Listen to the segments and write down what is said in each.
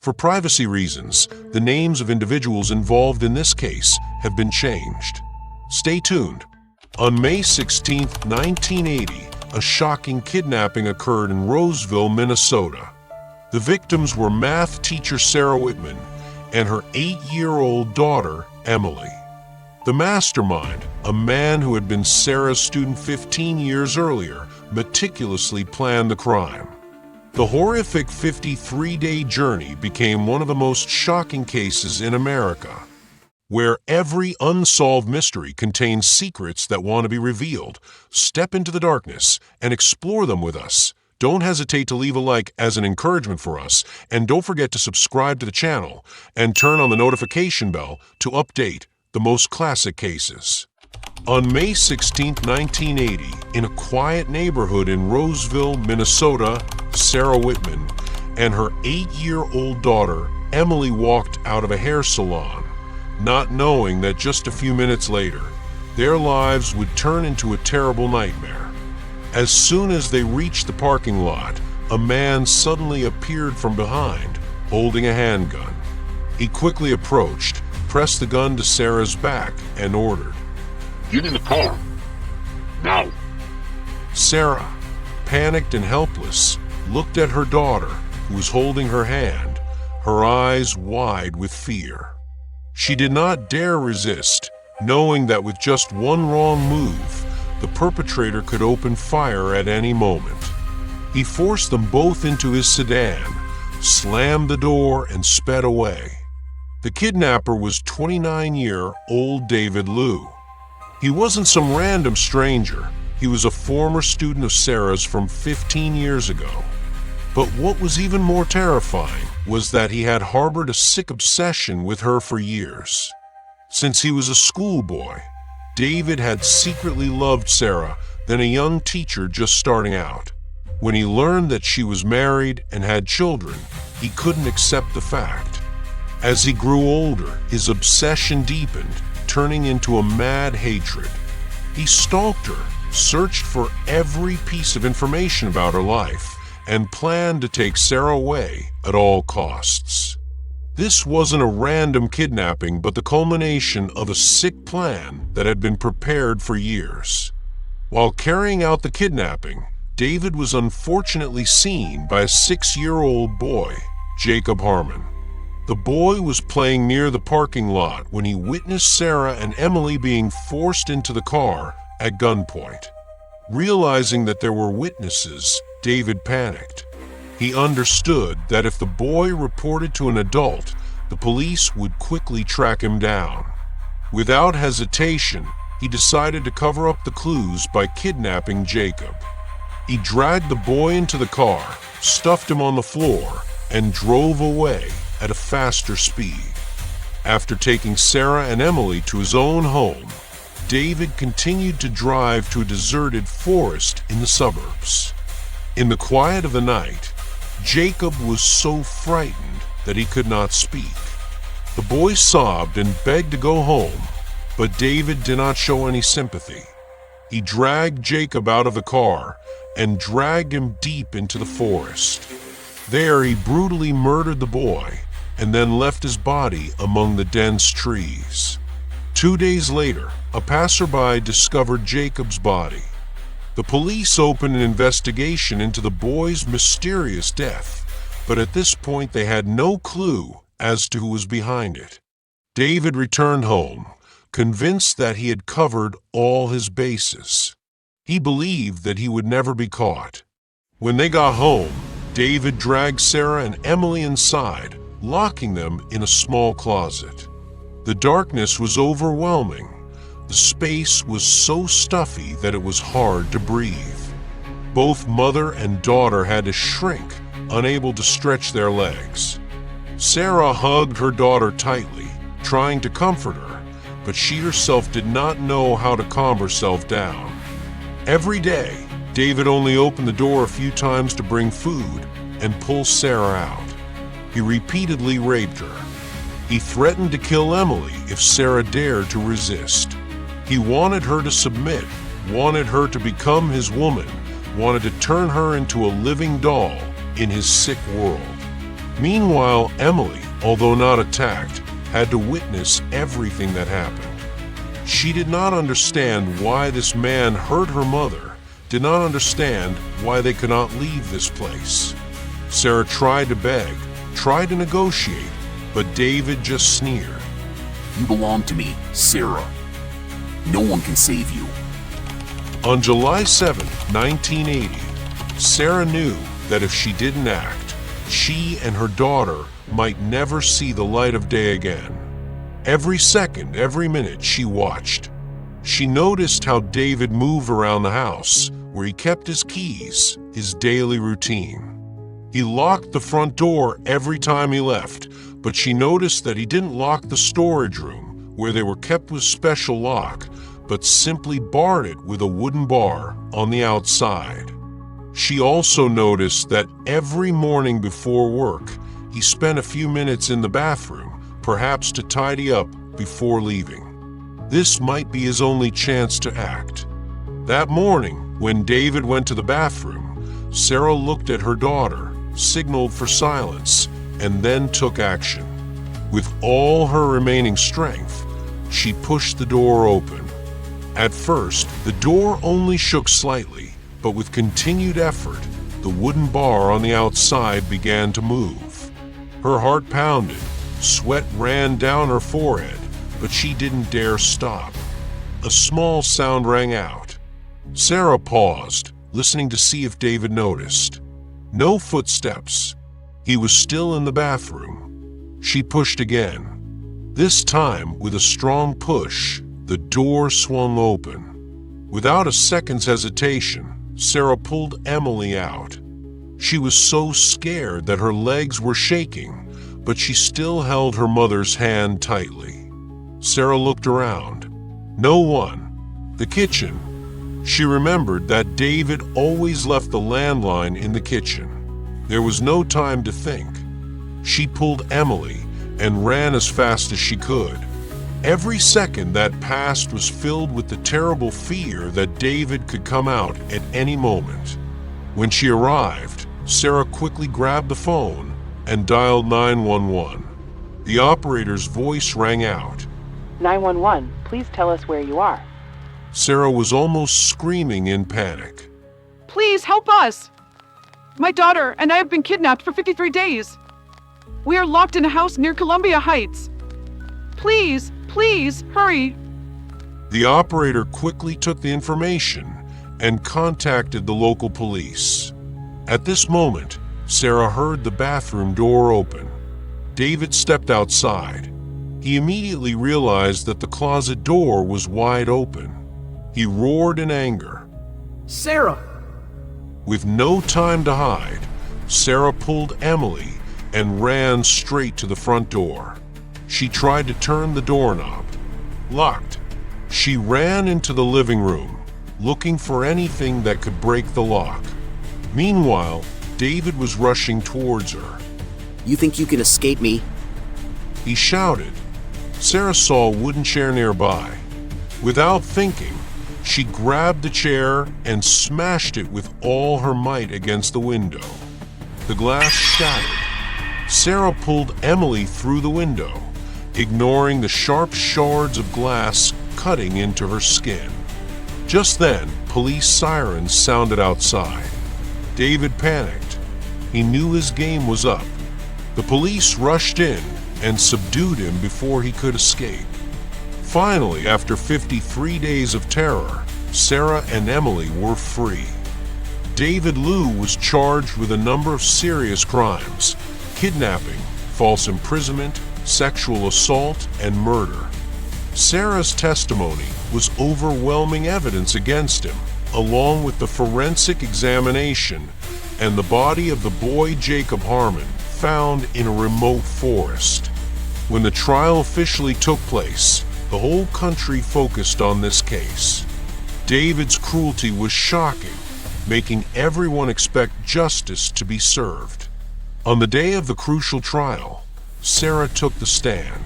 For privacy reasons, the names of individuals involved in this case have been changed. Stay tuned. On May 16, 1980, a shocking kidnapping occurred in Roseville, Minnesota. The victims were math teacher Sarah Whitman and her 8-year-old daughter, Emily. The mastermind, a man who had been Sarah's student 15 years earlier, meticulously planned the crime. The horrific 53-day journey became one of the most shocking cases in America, where every unsolved mystery contains secrets that want to be revealed. Step into the darkness and explore them with us. Don't hesitate to leave a like as an encouragement for us, and don't forget to subscribe to the channel and turn on the notification bell to update the most classic cases. On May 16, 1980, in a quiet neighborhood in Roseville, Minnesota, Sarah Whitman and her 8-year-old daughter, Emily, walked out of a hair salon, not knowing that just a few minutes later, their lives would turn into a terrible nightmare. As soon as they reached the parking lot, a man suddenly appeared from behind, holding a handgun. He quickly approached, pressed the gun to Sarah's back, and ordered, "Get in the car. Now." Sarah, panicked and helpless, looked at her daughter, who was holding her hand, her eyes wide with fear. She did not dare resist, knowing that with just one wrong move, the perpetrator could open fire at any moment. He forced them both into his sedan, slammed the door, and sped away. The kidnapper was 29-year-old David Liu. He wasn't some random stranger. He was a former student of Sarah's from 15 years ago. But what was even more terrifying was that he had harbored a sick obsession with her for years. Since he was a schoolboy, David had secretly loved Sarah, then a young teacher just starting out. When he learned that she was married and had children, he couldn't accept the fact. As he grew older, his obsession deepened, turning into a mad hatred. He stalked her, searched for every piece of information about her life, and planned to take Sarah away at all costs. This wasn't a random kidnapping, but the culmination of a sick plan that had been prepared for years. While carrying out the kidnapping, David was unfortunately seen by a 6-year-old boy, Jacob Harmon. The boy was playing near the parking lot when he witnessed Sarah and Emily being forced into the car at gunpoint. Realizing that there were witnesses, David panicked. He understood that if the boy reported to an adult, the police would quickly track him down. Without hesitation, he decided to cover up the clues by kidnapping Jacob. He dragged the boy into the car, stuffed him on the floor, and drove away at a faster speed. After taking Sarah and Emily to his own home, David continued to drive to a deserted forest in the suburbs. In the quiet of the night, Jacob was so frightened that he could not speak. The boy sobbed and begged to go home, but David did not show any sympathy. He dragged Jacob out of the car and dragged him deep into the forest. There he brutally murdered the boy and then left his body among the dense trees. 2 days later, a passerby discovered Jacob's body. The police opened an investigation into the boy's mysterious death, but at this point they had no clue as to who was behind it. David returned home, convinced that he had covered all his bases. He believed that he would never be caught. When they got home, David dragged Sarah and Emily inside, locking them in a small closet. The darkness was overwhelming. The space was so stuffy that it was hard to breathe. Both mother and daughter had to shrink, unable to stretch their legs. Sarah hugged her daughter tightly, trying to comfort her, but she herself did not know how to calm herself down. Every day, David only opened the door a few times to bring food and pull Sarah out. He repeatedly raped her. He threatened to kill Emily if Sarah dared to resist. He wanted her to submit, wanted her to become his woman, wanted to turn her into a living doll in his sick world. Meanwhile, Emily, although not attacked, had to witness everything that happened. She did not understand why this man hurt her mother, did not understand why they could not leave this place. Sarah tried to beg, tried to negotiate, but David just sneered. You belong to me, Sarah. No one can save you. On July 7, 1980, Sarah knew that if she didn't act, she and her daughter might never see the light of day again. Every second, every minute she watched. She noticed how David moved around the house, where he kept his keys, his daily routine. He locked the front door every time he left, but she noticed that he didn't lock the storage room, where they were kept with special lock, but simply barred it with a wooden bar on the outside. She also noticed that every morning before work, he spent a few minutes in the bathroom, perhaps to tidy up before leaving. This might be his only chance to act. That morning, when David went to the bathroom, Sarah looked at her daughter, signaled for silence, and then took action. With all her remaining strength, she pushed the door open. At first, the door only shook slightly, but with continued effort, the wooden bar on the outside began to move. Her heart pounded, sweat ran down her forehead, but she didn't dare stop. A small sound rang out. Sarah paused, listening to see if David noticed. No footsteps. He was still in the bathroom. She pushed again. This time, with a strong push, the door swung open. Without a second's hesitation, Sarah pulled Emily out. She was so scared that her legs were shaking, but she still held her mother's hand tightly. Sarah looked around. No one. The kitchen. She remembered that David always left the landline in the kitchen. There was no time to think. She pulled Emily and ran as fast as she could. Every second that passed was filled with the terrible fear that David could come out at any moment. When she arrived, Sarah quickly grabbed the phone and dialed 911. The operator's voice rang out. 911, please tell us where you are. Sarah was almost screaming in panic. Please help us! My daughter and I have been kidnapped for 53 days. We are locked in a house near Columbia Heights. Please, please, hurry. The operator quickly took the information and contacted the local police. At this moment, Sarah heard the bathroom door open. David stepped outside. He immediately realized that the closet door was wide open. He roared in anger. Sarah! With no time to hide, Sarah pulled Emily and ran straight to the front door. She tried to turn the doorknob. Locked. She ran into the living room, looking for anything that could break the lock. Meanwhile, David was rushing towards her. You think you can escape me? He shouted. Sarah saw a wooden chair nearby. Without thinking, she grabbed the chair and smashed it with all her might against the window. The glass shattered. Sarah pulled Emily through the window, ignoring the sharp shards of glass cutting into her skin. Just then, police sirens sounded outside. David panicked. He knew his game was up. The police rushed in and subdued him before he could escape. Finally, after 53 days of terror, Sarah and Emily were free. David Liu was charged with a number of serious crimes: kidnapping, false imprisonment, sexual assault, and murder. Sarah's testimony was overwhelming evidence against him, along with the forensic examination and the body of the boy Jacob Harmon found in a remote forest. When the trial officially took place, the whole country focused on this case. David's cruelty was shocking, making everyone expect justice to be served. On the day of the crucial trial, Sarah took the stand.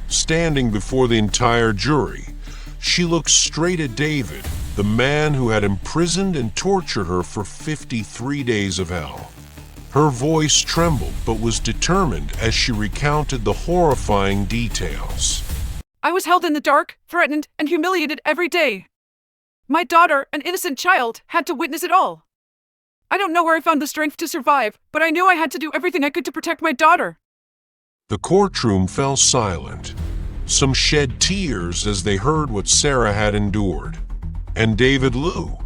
Standing before the entire jury, she looked straight at David, the man who had imprisoned and tortured her for 53 days of hell. Her voice trembled but was determined as she recounted the horrifying details. I was held in the dark, threatened, and humiliated every day. My daughter, an innocent child, had to witness it all. I don't know where I found the strength to survive, but I knew I had to do everything I could to protect my daughter. The courtroom fell silent. Some shed tears as they heard what Sarah had endured. And David Liu.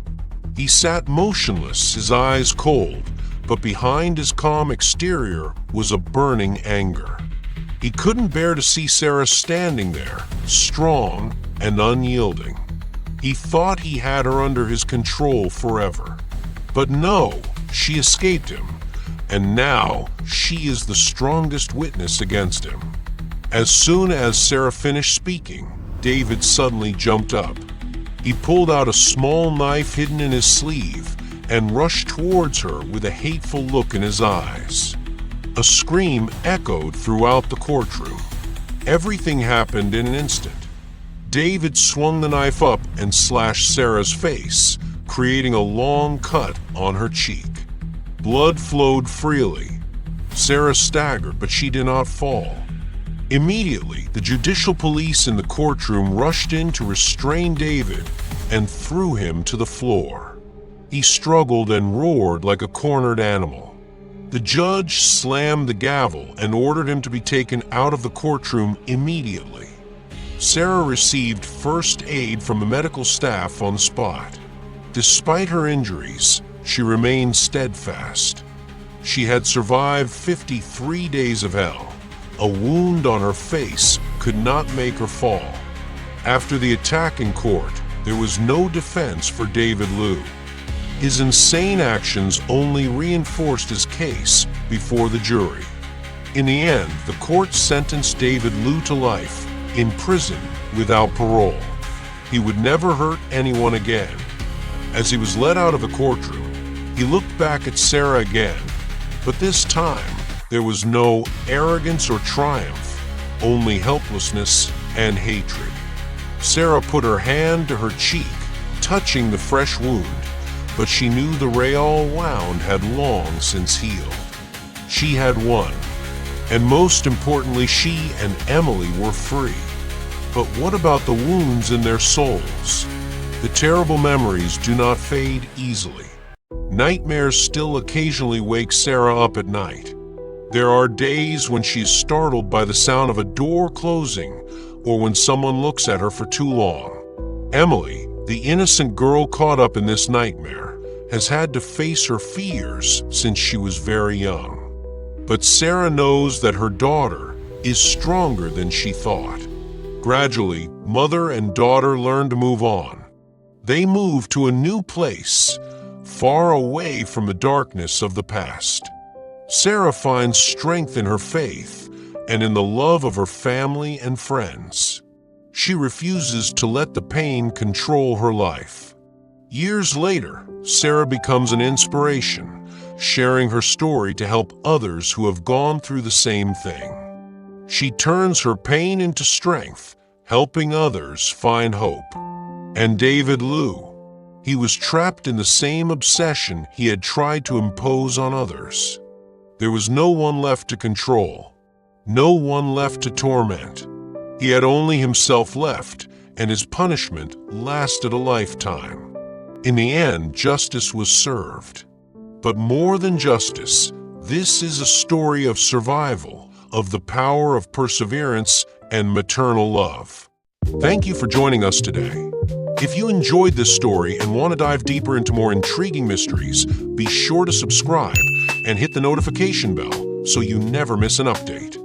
He sat motionless, his eyes cold, but behind his calm exterior was a burning anger. He couldn't bear to see Sarah standing there, strong and unyielding. He thought he had her under his control forever. But no, she escaped him, and now she is the strongest witness against him. As soon as Sarah finished speaking, David suddenly jumped up. He pulled out a small knife hidden in his sleeve and rushed towards her with a hateful look in his eyes. A scream echoed throughout the courtroom. Everything happened in an instant. David swung the knife up and slashed Sarah's face, creating a long cut on her cheek. Blood flowed freely. Sarah staggered, but she did not fall. Immediately, the judicial police in the courtroom rushed in to restrain David and threw him to the floor. He struggled and roared like a cornered animal. The judge slammed the gavel and ordered him to be taken out of the courtroom immediately. Sarah received first aid from the medical staff on the spot. Despite her injuries, she remained steadfast. She had survived 53 days of hell. A wound on her face could not make her fall. After the attack in court, there was no defense for David Liu. His insane actions only reinforced his case before the jury. In the end, the court sentenced David Liu to life in prison without parole. He would never hurt anyone again. As he was led out of the courtroom, he looked back at Sarah again, but this time there was no arrogance or triumph, only helplessness and hatred. Sarah put her hand to her cheek, touching the fresh wound, but she knew the Real wound had long since healed. She had won, and most importantly, she and Emily were free. But what about the wounds in their souls? The terrible memories do not fade easily. Nightmares still occasionally wake Sarah up at night. There are days when she is startled by the sound of a door closing or when someone looks at her for too long. Emily, the innocent girl caught up in this nightmare, has had to face her fears since she was very young. But Sarah knows that her daughter is stronger than she thought. Gradually, mother and daughter learn to move on. They move to a new place, far away from the darkness of the past. Sarah finds strength in her faith and in the love of her family and friends. She refuses to let the pain control her life. Years later, Sarah becomes an inspiration, sharing her story to help others who have gone through the same thing. She turns her pain into strength, helping others find hope. And David Liu, he was trapped in the same obsession he had tried to impose on others. There was no one left to control, no one left to torment. He had only himself left, and his punishment lasted a lifetime. In the end, justice was served. But more than justice, this is a story of survival, of the power of perseverance and maternal love. Thank you for joining us today. If you enjoyed this story and want to dive deeper into more intriguing mysteries, be sure to subscribe and hit the notification bell so you never miss an update.